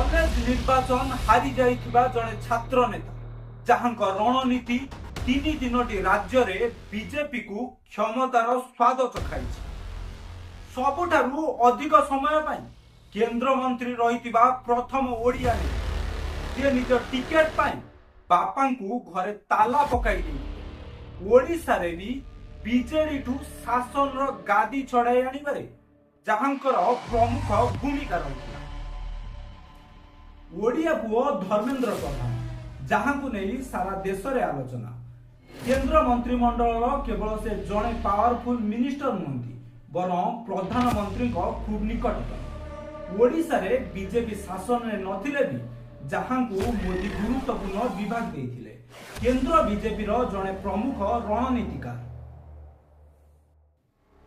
College निर्वाचन हारी जाइथिबा जणे छात्र नेता जहांक रणनीति 3 दिनटी राज्य रे बीजेपी को क्षमतार स्वाद चखाइछि। सबुठारु अधिक समय पाई केंद्र मंत्री रहिथिबा प्रथम ओडिया जे निज टिकेट पाई बापा को घरे ताला पकाई देइथिले। ओडिसा रे भी बीजेडी ठू शासन रो गादी छड़ाई आनिबारे जहांकर प्रमुख भूमिका रहिथिला। ओडिया पुओ धर्मेंद्र प्रधान जहां को नहीं सारा देश रे आलोचना। केंद्र मंत्रिमंडल केवल से जड़े पावरफुल मिनिस्टर नुहति बरं प्रधानमंत्री खूब निकटतम। ओडिशा रे बीजेपी शासन रे नथिले भी जहां को मोदी गुरुत्वपूर्ण विभाग देथिले। केंद्र बीजेपी रो जड़े प्रमुख रणनीतिकार।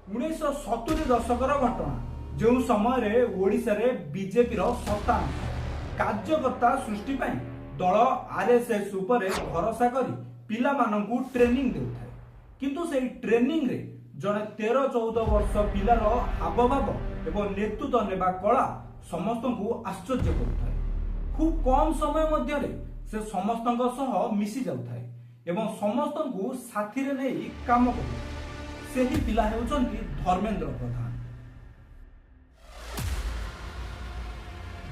1970 दशकर घटना जो समय रे ओडिशा रे बीजेपी रो सत्ता कार्यकर्ता सृष्टि पाई दल आरएसएस उपरे भरोसा करी पिला मानकू ट्रेनिंग देउथाय। किंतु सेही ट्रेनिंग रे जने 13-14 वर्ष पिलार हावभाव एवं नेतृत्व नेबा कला समस्तंकू आश्चर्य करुथाय। खूब कम समय मध्य रे से समस्तंक सह मिसी जाउथाय एवं समस्तंकू साथी रे नै काम करुथाय। सेही पिला हेउचंती धर्मेंद्र प्रधान।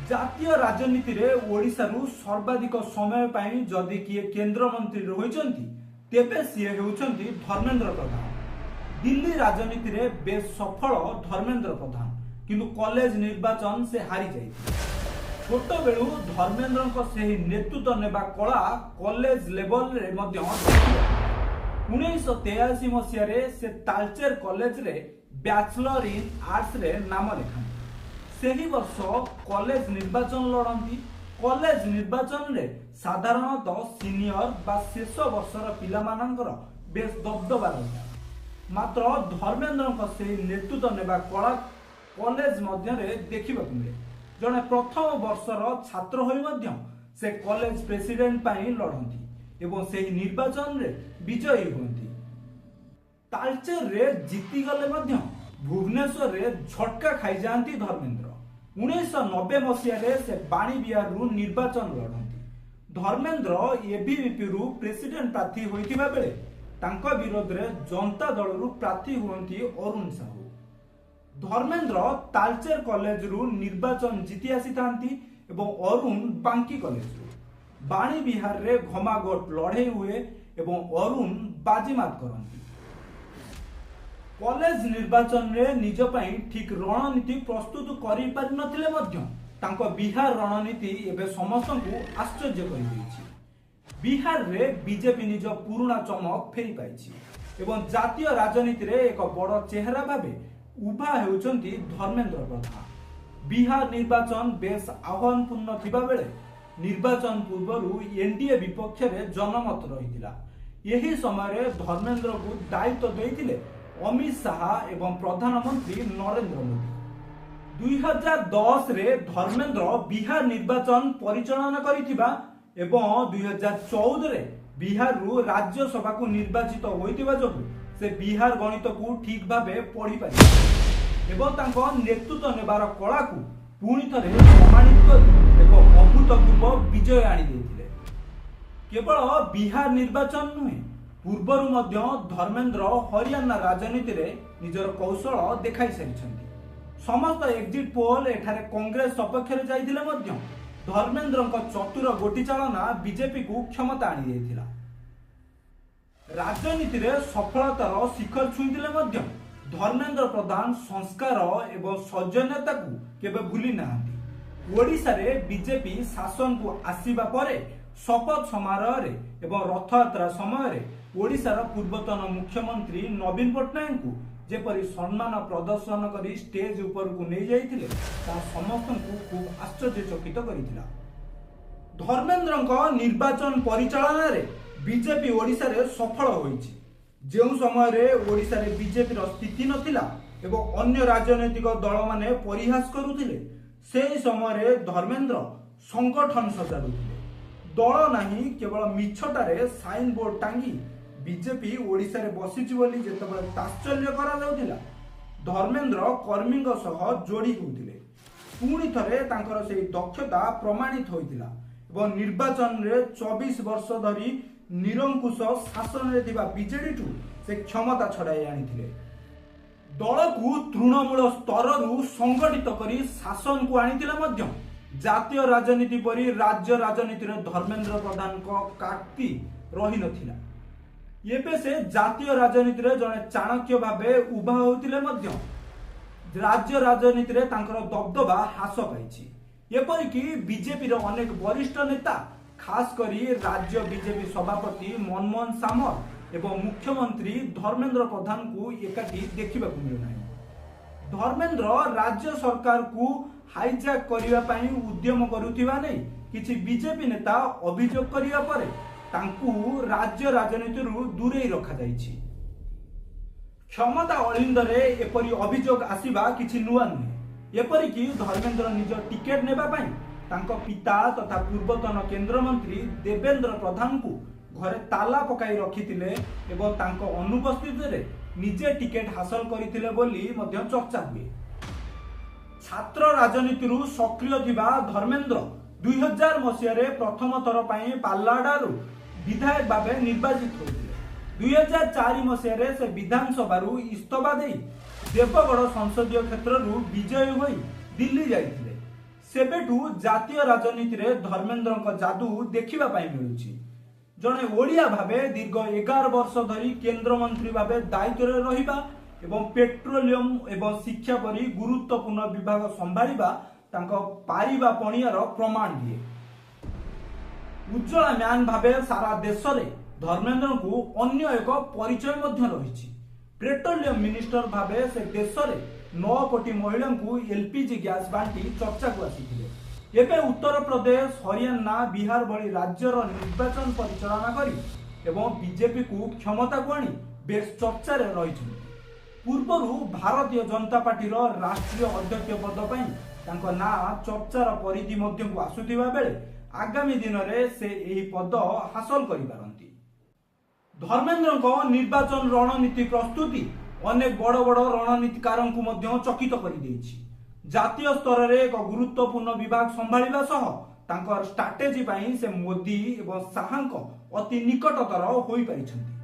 जातीय राजनीति रे ओडिशा रु सर्वाधिक समय पाई जदि किए केंद्र मंत्री रहिचंती तेबे सिए हेउचंती धर्मेंद्र प्रधान। दिल्ली राजनीति रे बेस सफल धर्मेंद्र प्रधान किंतु कॉलेज निर्वाचन से हारी जाइथिले। छोट बेलू धर्मेंद्र को सेही नेतृत्व नेबा कला कॉलेज लेवल रे मध्य 1983 मसिया रे से तालचेर कॉलेज रे बैचलर इन आर्ट्स रे नाम लेखा। सेही वर्ष कॉलेज निर्वाचन लड़ती। कॉलेज निर्वाचन रे साधारणतः सीनियर बा शेष वर्षर पिला मानकर बेस दबदबा रहा। मात्र धर्मेंद्र से नेतृत्व नेबा कला कॉलेज मध्य रे देखिबा मिले। जने प्रथम वर्षर छात्र होई मध्य से कॉलेज प्रेसिडेंट पाई लड़ती एवं सेही निर्वाचन रे विजयी होती। तालचेर रे जीती गले मध्य भुवनेश्वर रे झटका खाई जाती धर्मेंद्र। 1990 मसीह से बाणी बिहार रु निर्वाचन लड़ती। धर्मेंद्र एबीवीपी रु प्रेसिडेंट प्रार्थी होइतिबा बेले तांका विरोध रे जनता दल रु प्रार्थी हुअंती अरुण साहू। धर्मेंद्र तालचेर कॉलेज रु निर्वाचन जीति आसी थांती एवं अरुण बांकी कॉलेज रु। बाणी बिहार रे घमाघोट लड़ाई हुए एवं अरुण बाजीमात करती। कॉलेज निर्वाचन रे निज पई ठीक रणनीति प्रस्तुत करि पारि नथिले मध्य तांको बिहार रणनीति एबे समस्तंकू आश्चर्य करि दैछि। बिहार रे बीजेपी निज पुराना चमक फेरी पाइछि एवं जातीय राजनीति रे एक बड़ चेहरा भाबे उभा हेउचंती धर्मेंद्र प्रधान। बिहार निर्वाचन बेस आह्वानपूर्ण थिबा बेले निर्वाचन पूर्वरु एनडीए विपक्ष रे जनमत रहितिला। यही समय रे धर्मेंद्र को दायित्व दैथिले अमित शाह एवं प्रधानमंत्री नरेंद्र मोदी। 2010 रे धर्मेंद्र बिहार निर्वाचन परिचालना करिथिबा एवं 2014 रे बिहार रु राज्यसभा को निर्वाचित होइतिबा जोगु से बिहार गणित को ठीक भाबे पढ़ी पारि एवं तांको नेतृत्व नेबार कला को पुणी थरे प्रमाणित कर एवं अभूतपूर्व विजय आनी दैथिले। केवल बिहार निर्वाचन नुहे पूर्वर मध्य धर्मेंद्र हरियाणा राजनीति रे निजर कौशल देखाई सारिछंती। समस्त एग्जिट पोल एठारे कांग्रेस सपक्ष रे जाइथिले मध्य धर्मेंद्र को चतुर गोटी चालना बीजेपी को क्षमता आनी दैथिला। राजनीति रे सफलतार शिखर छुईथिले मध्य धर्मेंद्र प्रधान संस्कार एवं सौजन्यता को केबे भूली नाहांती। ओडिशा रे बीजेपी शासन को आसीबा परे शपथ समारोह रे एवं रथयात्रा समय रे ओडिशार पूर्वतन मुख्यमंत्री नवीन पट्टनायक को जेपरी सम्मान प्रदर्शन करी स्टेज ऊपर को नहीं जाइथिले ता समस्त को खूब आश्चर्यचकित करिथिला। धर्मेंद्र निर्वाचन परिचालन रे बीजेपी ओडिशा रे सफल होईछि। जेउ समय रे ओडिशा रे बीजेपी रो स्थिति नथिला एवं अन्य राजनैतिक दल माने परिहास करुथिले सेही समय रे धर्मेंद्र संगठन सजाडुथिले। दल नाही केवल मिछटारे साइन बोर्ड टांगी बीजेपी ओडिशा रे बसिछि बोली जेतेबेले तात्सल्य करा जाउथिला धर्मेंद्र कर्मीଙ୍କ सह जोड़ी होउथिले। पुणी थरे तांकर से दक्षता प्रमाणित होइतिला एवं निर्वाचन रे 24 वर्ष धरी निरंकुश शासन रे थिबा बीजेडी टू से क्षमता छड़ाई आनिथिले। दल को तृणमूल स्तर संगठित करी शासन को आनिथिले मध्य जातीय राजनीति परी राज्य राजनीति रे धर्मेंद्र प्रधान को काटी रही नथिला। एबे से जातीय राजनीति रे जने चाणक्य भाबे उभा होतिले मध्य राज्य राजनीति रे तांकर दबदबा ह्रास पाइछि। एपरिकी बीजेपी रो अनेक वरिष्ठ नेता खास करी राज्य बीजेपी सभापति मनमोहन सामल एवं मुख्यमंत्री धर्मेंद्र प्रधान को एकाठी देखा मिलूना। धर्मेंद्र राज्य सरकार को हाईजैक करिवा पई उद्यम करुथिबा नै किछि बीजेपी नेता अभियोग करिया परे तांकू राज्य राजनीति रु दूरे रखा जाइछि। क्षमता अलिंदरे एपरी अभियोग आसीबा किछि नुआ नुहे। एपरिकी धर्मेंद्र निज टिकेट नेबा पई तांको पिता तथा पूर्वतन केंद्र मंत्री देवेंद्र प्रधान को घरे ताला पकाई रखिथिले एवं तांको अनुपस्थिति रे निजे टिकेट हासिल करिथिले बोली मध्य चर्चा हुए। छात्र राजनीति रु सक्रिय थिबा धर्मेंद्र 2000 मसिया रे प्रथम थर पई पाल्लाडारू विधायक भाबे निर्वाचित होइथिले। 2004 मसिया रे से विधानसभा रु इस्तफा देई देवगढ़ संसदीय क्षेत्र रु विजय होई दिल्ली जाइथिले। सेबेठू जातीय राजनीति रे धर्मेंद्र को जादू देखिबा पई मिलुछि। जने ओडिया भाबे दीर्घ 11 वर्ष धरी केंद्र मंत्री भाबे दायित्व रे रहिबा एवं पेट्रोलियम एवं शिक्षा परी गुरुत्वपूर्ण विभाग संभाळिबा तांको पारिबा पणियार प्रमाण दिए। उज्ज्वला म्यान भाबे सारा देश रे धर्मेंद्र को अन्य एक परिचय मध्य रहिछि। पेट्रोलियम मिनिस्टर भाबे से देश रे 9 कोटी महिला को एलपीजी गैस बांटी चर्चा को आसीथिले। एबे उत्तर प्रदेश हरियाणा बिहार भली राज्यर निर्वाचन परिचालना करी एवं बीजेपी को क्षमता को आनी बेस चर्चा रे रहिछि। पूर्वरु भारतीय जनता पार्टी रो राष्ट्रीय अध्यक्ष पद पई तांको ना चर्चार परिधि मध्य को आसुथिबा बेले आगामी दिन रे से एही पद हासिल करि पारंती। धर्मेंद्र को निर्वाचन रणनीति प्रस्तुति अनेक बड़ बड़ रणनीतिकार को मध्य चकित कर जातीय स्तर में एक गुरुत्वपूर्ण विभाग संभाळिबा सह तांकर स्ट्राटेजी से मोदी एवं शाह अति निकटतर होई पारिछन्ति।